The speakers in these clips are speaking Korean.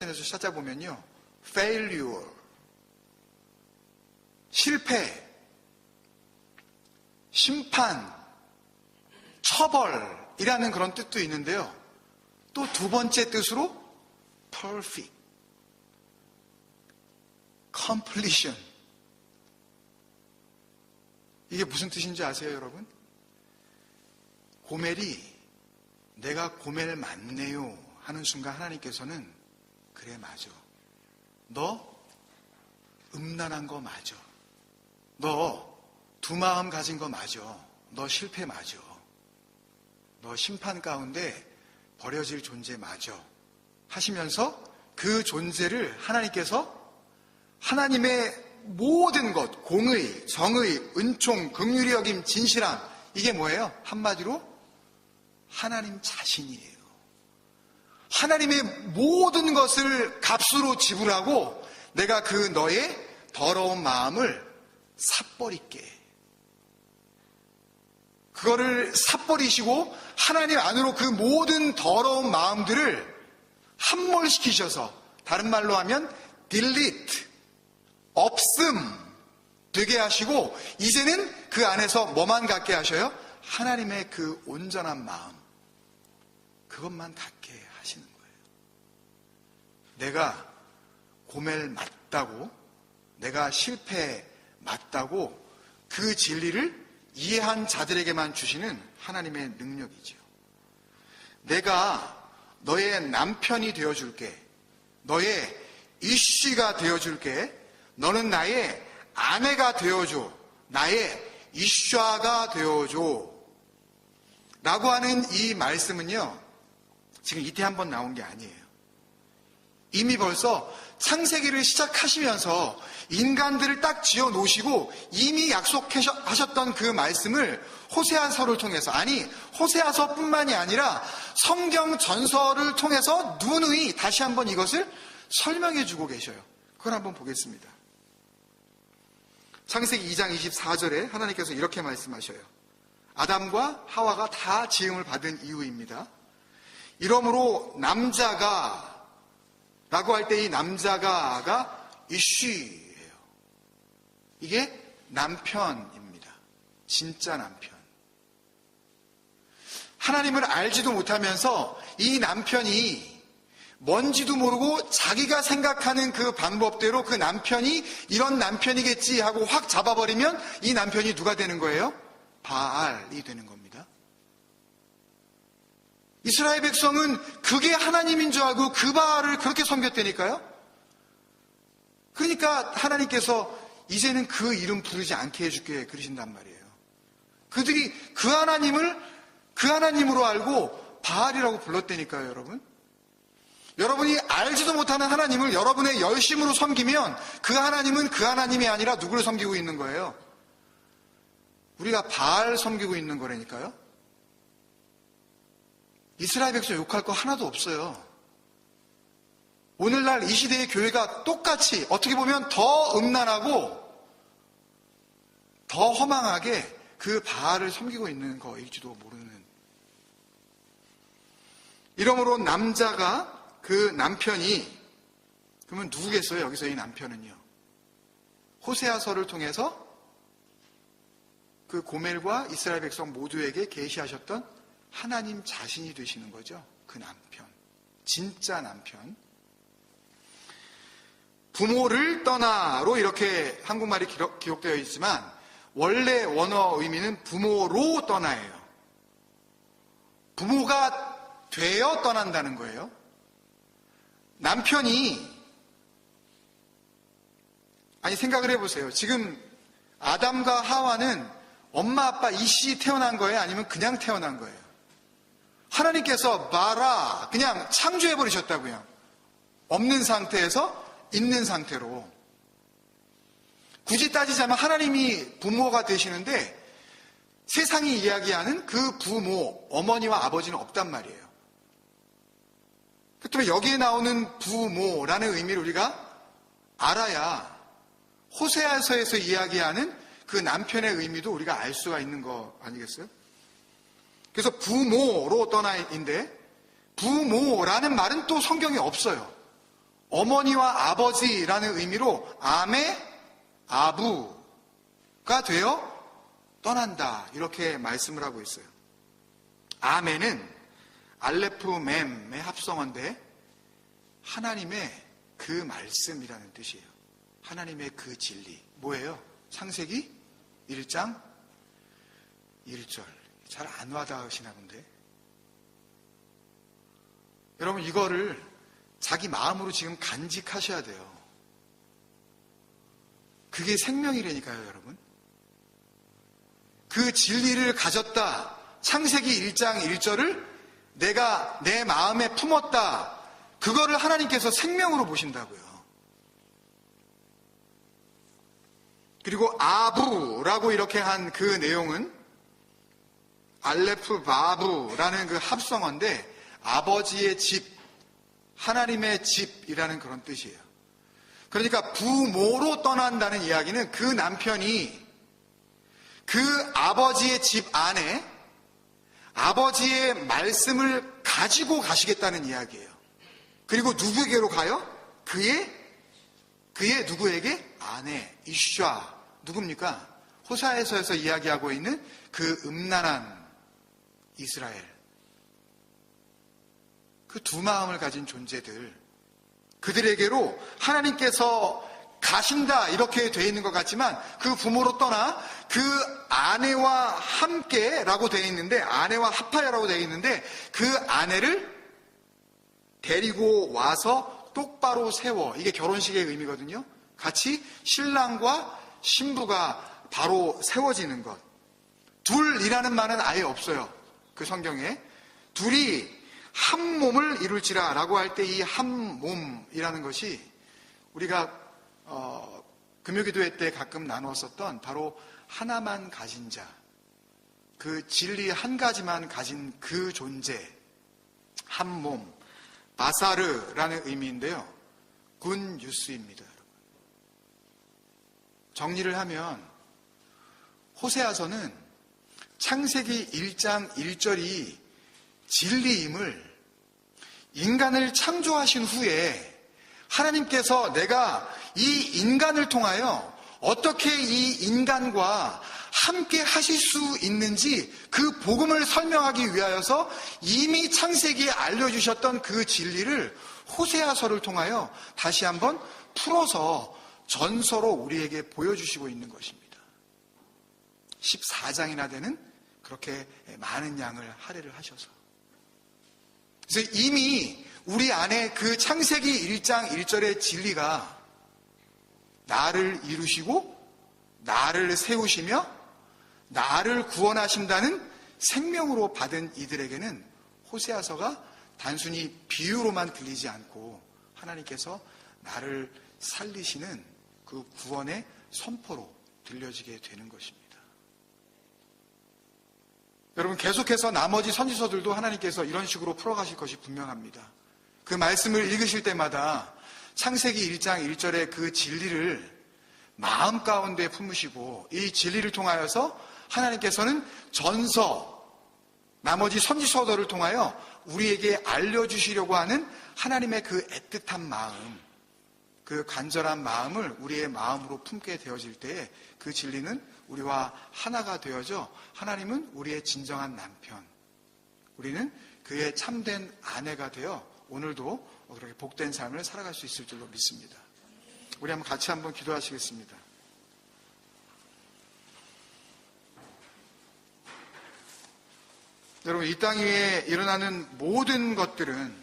에서 찾아보면요, failure, 실패, 심판, 처벌이라는 그런 뜻도 있는데요. 또 두 번째 뜻으로 perfect, completion. 이게 무슨 뜻인지 아세요, 여러분? 고멜이 내가 고멜 맞네요 하는 순간 하나님께서는 그래, 맞아. 너 음란한 거 맞아. 너 두 마음 가진 거 맞아. 너 실패 맞아. 너 심판 가운데 버려질 존재 맞아. 하시면서 그 존재를 하나님께서 하나님의 모든 것, 공의, 정의, 은총, 긍휼히 여김, 진실함, 이게 뭐예요? 한마디로 하나님 자신이에요. 하나님의 모든 것을 값으로 지불하고 내가 그 너의 더러운 마음을 삿버릴게. 그거를 삿버리시고 하나님 안으로 그 모든 더러운 마음들을 함몰시키셔서, 다른 말로 하면 delete, 없음 되게 하시고, 이제는 그 안에서 뭐만 갖게 하셔요? 하나님의 그 온전한 마음, 그것만 갖게 하시는 거예요. 내가 고멜 맞다고, 내가 실패 맞다고 그 진리를 이해한 자들에게만 주시는 하나님의 능력이죠. 내가 너의 남편이 되어줄게. 너의 이씨가 되어줄게. 너는 나의 아내가 되어줘. 나의 이샤가 되어줘. 라고 하는 이 말씀은요, 지금 이때 한번 나온 게 아니에요. 이미 벌써 창세기를 시작하시면서 인간들을 딱 지어 놓으시고 이미 약속하셨던 그 말씀을 호세아서를 통해서, 아니 호세아서뿐만이 아니라 성경 전설을 통해서 누누이 다시 한번 이것을 설명해 주고 계셔요. 그걸 한번 보겠습니다. 창세기 2장 24절에 하나님께서 이렇게 말씀하셔요. 아담과 하와가 다 지음을 받은 이후입니다. 이러므로 남자가 라고 할 때 이 남자가가 이쉬예요. 이게 남편입니다. 진짜 남편. 하나님을 알지도 못하면서 이 남편이 뭔지도 모르고 자기가 생각하는 그 방법대로 그 남편이 이런 남편이겠지 하고 확 잡아버리면 이 남편이 누가 되는 거예요? 바알이 되는 겁니다. 이스라엘 백성은 그게 하나님인 줄 알고 그 바알을 그렇게 섬겼다니까요. 그러니까 하나님께서 이제는 그 이름 부르지 않게 해줄게 그러신단 말이에요. 그들이 그 하나님을 그 하나님으로 알고 바알이라고 불렀다니까요, 여러분. 여러분이 알지도 못하는 하나님을 여러분의 열심으로 섬기면 그 하나님은 그 하나님이 아니라 누구를 섬기고 있는 거예요? 우리가 바알 섬기고 있는 거라니까요. 이스라엘 백성 욕할 거 하나도 없어요. 오늘날 이 시대의 교회가 똑같이 어떻게 보면 더 음란하고 더 허망하게 그 바알을 섬기고 있는 거일지도 모르는. 이러므로 남자가 그 남편이, 그러면 누구겠어요? 여기서 이 남편은요. 호세아서를 통해서 그 고멜과 이스라엘 백성 모두에게 계시하셨던 하나님 자신이 되시는 거죠. 그 남편. 진짜 남편. 부모를 떠나로 이렇게 한국말이 기록되어 있지만 원래 원어 의미는 부모로 떠나예요. 부모가 되어 떠난다는 거예요. 남편이, 아니 생각을 해보세요. 지금 아담과 하와는 엄마 아빠 이씨 태어난 거예요? 아니면 그냥 태어난 거예요? 하나님께서 바라 그냥 창조해버리셨다고요. 없는 상태에서 있는 상태로. 굳이 따지자면 하나님이 부모가 되시는데 세상이 이야기하는 그 부모, 어머니와 아버지는 없단 말이에요. 그렇다면 여기에 나오는 부모라는 의미를 우리가 알아야 호세아서에서 이야기하는 그 남편의 의미도 우리가 알 수가 있는 거 아니겠어요? 그래서 부모로 떠나인데 부모라는 말은 또 성경에 없어요. 어머니와 아버지라는 의미로 아메, 아부가 되어 떠난다. 이렇게 말씀을 하고 있어요. 아멘은 알레프 mem의 합성어인데 하나님의 그 말씀이라는 뜻이에요. 하나님의 그 진리. 뭐예요? 창세기 1장 1절. 잘 안 와닿으시나 본데. 여러분 이거를 자기 마음으로 지금 간직하셔야 돼요. 그게 생명이라니까요, 여러분. 그 진리를 가졌다. 창세기 1장 1절을 내가 내 마음에 품었다. 그거를 하나님께서 생명으로 보신다고요. 그리고 아부라고 이렇게 한 그 내용은 알레프 바부라는 그 합성어인데 아버지의 집, 하나님의 집이라는 그런 뜻이에요. 그러니까 부모로 떠난다는 이야기는 그 남편이 그 아버지의 집 안에 아버지의 말씀을 가지고 가시겠다는 이야기예요. 그리고 누구에게로 가요? 그의 누구에게? 아내, 이슈아. 누굽니까? 호사에서에서 이야기하고 있는 그 음란한 이스라엘. 그 두 마음을 가진 존재들. 그들에게로 하나님께서 가신다 이렇게 되어 있는 것 같지만 그 부모로 떠나 그 아내와 함께라고 되어 있는데 아내와 합하여라고 되어 있는데 그 아내를 데리고 와서 똑바로 세워. 이게 결혼식의 의미거든요. 같이 신랑과 신부가 바로 세워지는 것. 둘이라는 말은 아예 없어요. 그 성경에. 둘이 한 몸을 이룰지라 라고 할 때 이 한 몸이라는 것이 우리가 금요기도회 때 가끔 나누었었던 바로 하나만 가진 자, 그 진리 한 가지만 가진 그 존재, 한 몸, 바사르라는 의미인데요. 군 뉴스입니다. 여러분. 정리를 하면 호세아서는 창세기 1장 1절이 진리임을 인간을 창조하신 후에 하나님께서 내가 이 인간을 통하여 어떻게 이 인간과 함께 하실 수 있는지 그 복음을 설명하기 위하여서 이미 창세기에 알려주셨던 그 진리를 호세아서를 통하여 다시 한번 풀어서 전서로 우리에게 보여주시고 있는 것입니다. 14장이나 되는 그렇게 많은 양을 할애를 하셔서. 그래서 이미 우리 안에 그 창세기 1장 1절의 진리가 나를 이루시고 나를 세우시며 나를 구원하신다는 생명으로 받은 이들에게는 호세아서가 단순히 비유로만 들리지 않고 하나님께서 나를 살리시는 그 구원의 선포로 들려지게 되는 것입니다. 여러분 계속해서 나머지 선지서들도 하나님께서 이런 식으로 풀어가실 것이 분명합니다. 그 말씀을 읽으실 때마다 창세기 1장 1절의 그 진리를 마음 가운데 품으시고 이 진리를 통하여서 하나님께서는 전서, 나머지 선지서들을 통하여 우리에게 알려주시려고 하는 하나님의 그 애틋한 마음, 그 간절한 마음을 우리의 마음으로 품게 되어질 때에 그 진리는 우리와 하나가 되어져 하나님은 우리의 진정한 남편, 우리는 그의 참된 아내가 되어 오늘도 그렇게 복된 삶을 살아갈 수 있을 줄로 믿습니다. 우리 한번 같이 한번 기도하시겠습니다. 여러분 이 땅 위에 일어나는 모든 것들은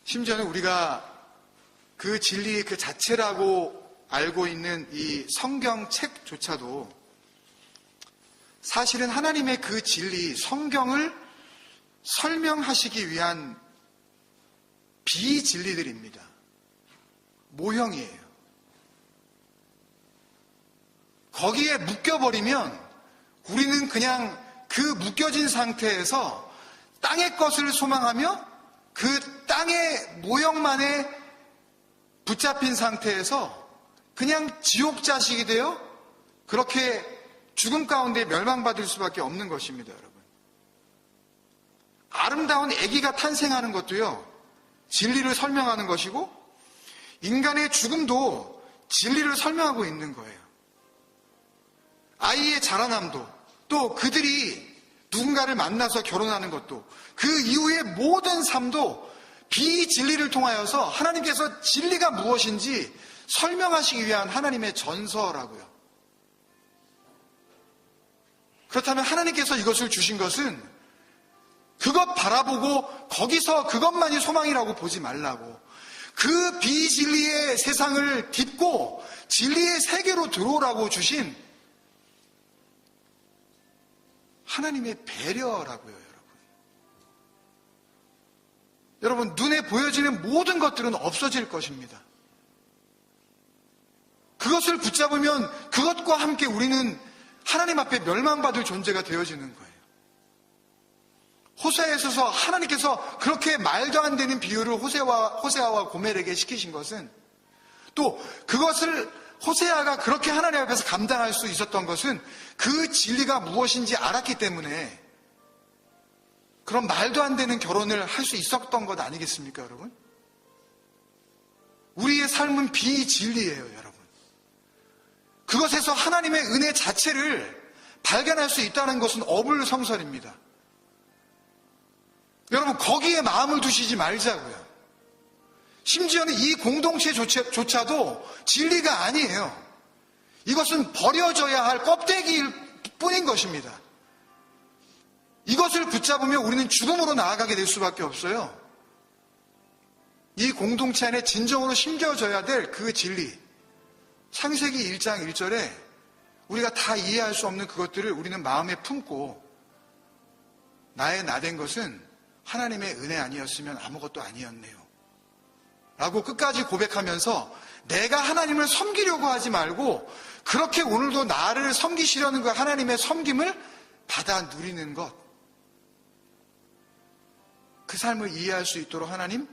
심지어는 우리가 그 진리 그 자체라고 알고 있는 이 성경책조차도 사실은 하나님의 그 진리, 성경을 설명하시기 위한 비진리들입니다. 모형이에요. 거기에 묶여버리면 우리는 그냥 그 묶여진 상태에서 땅의 것을 소망하며 그 땅의 모형만에 붙잡힌 상태에서 그냥 지옥 자식이 되어 그렇게 죽음 가운데 멸망받을 수밖에 없는 것입니다, 여러분. 아름다운 아기가 탄생하는 것도요, 진리를 설명하는 것이고, 인간의 죽음도 진리를 설명하고 있는 거예요. 아이의 자라남도, 또 그들이 누군가를 만나서 결혼하는 것도, 그 이후의 모든 삶도 비진리를 통하여서 하나님께서 진리가 무엇인지 설명하시기 위한 하나님의 전서라고요. 그렇다면 하나님께서 이것을 주신 것은 그것 바라보고 거기서 그것만이 소망이라고 보지 말라고, 그 비진리의 세상을 딛고 진리의 세계로 들어오라고 주신 하나님의 배려라고요, 여러분. 여러분, 눈에 보여지는 모든 것들은 없어질 것입니다. 그것을 붙잡으면 그것과 함께 우리는 하나님 앞에 멸망받을 존재가 되어지는 거예요. 호세아에 있어서 하나님께서 그렇게 말도 안 되는 비유를 호세아와 고멜에게 시키신 것은, 또 그것을 호세아가 그렇게 하나님 앞에서 감당할 수 있었던 것은 그 진리가 무엇인지 알았기 때문에 그런 말도 안 되는 결혼을 할 수 있었던 것 아니겠습니까, 여러분? 우리의 삶은 비진리예요, 여러분. 그것에서 하나님의 은혜 자체를 발견할 수 있다는 것은 어불성설입니다. 여러분, 거기에 마음을 두시지 말자고요. 심지어는 이 공동체조차도 진리가 아니에요. 이것은 버려져야 할 껍데기일 뿐인 것입니다. 이것을 붙잡으면 우리는 죽음으로 나아가게 될 수밖에 없어요. 이 공동체 안에 진정으로 심겨져야 될 그 진리, 창세기 1장 1절에 우리가 다 이해할 수 없는 그것들을 우리는 마음에 품고, 나의 나된 것은 하나님의 은혜 아니었으면 아무것도 아니었네요 라고 끝까지 고백하면서 내가 하나님을 섬기려고 하지 말고 그렇게 오늘도 나를 섬기시려는 그 하나님의 섬김을 받아 누리는 것, 그 삶을 이해할 수 있도록 하나님,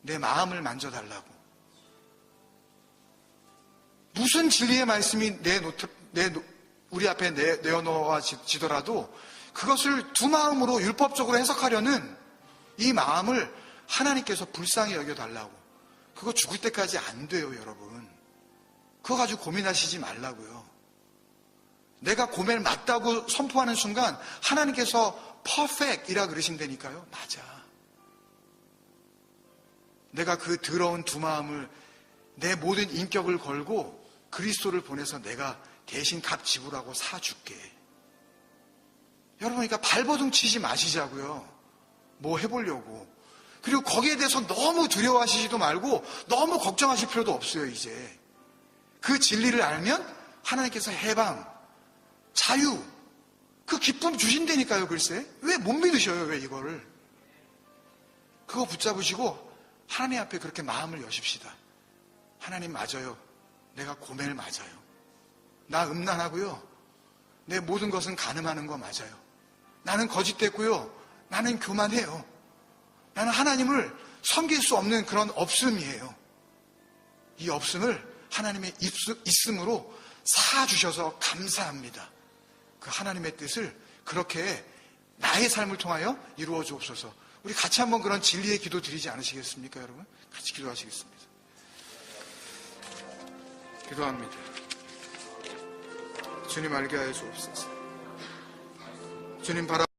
내 마음을 만져달라고. 무슨 진리의 말씀이 우리 앞에 내어놓아지더라도 그것을 두 마음으로 율법적으로 해석하려는 이 마음을 하나님께서 불쌍히 여겨달라고. 그거 죽을 때까지 안 돼요, 여러분. 그거 가지고 고민하시지 말라고요. 내가 고멜 맞다고 선포하는 순간 하나님께서 퍼펙트이라 그러신다니까요. 맞아. 내가 그 더러운 두 마음을, 내 모든 인격을 걸고 그리스도를 보내서 내가 대신 값 지불하고 사줄게. 여러분, 그러니까 발버둥 치지 마시자고요. 뭐 해보려고. 그리고 거기에 대해서 너무 두려워하시지도 말고 너무 걱정하실 필요도 없어요, 이제. 그 진리를 알면 하나님께서 해방, 자유, 그 기쁨 주신다니까요, 글쎄. 왜 못 믿으셔요, 왜 이거를. 그거 붙잡으시고 하나님 앞에 그렇게 마음을 여십시다. 하나님, 맞아요. 내가 고멜 맞아요. 나 음란하고요. 내 모든 것은 간음하는 거 맞아요. 나는 거짓됐고요. 나는 교만해요. 나는 하나님을 섬길 수 없는 그런 없음이에요. 이 없음을 하나님의 있음으로 사주셔서 감사합니다. 그 하나님의 뜻을 그렇게 나의 삶을 통하여 이루어 주옵소서. 우리 같이 한번 그런 진리의 기도 드리지 않으시겠습니까, 여러분? 같이 기도하시겠습니다. 기도합니다. 주님, 알게 하여 주옵소서. 주님 바라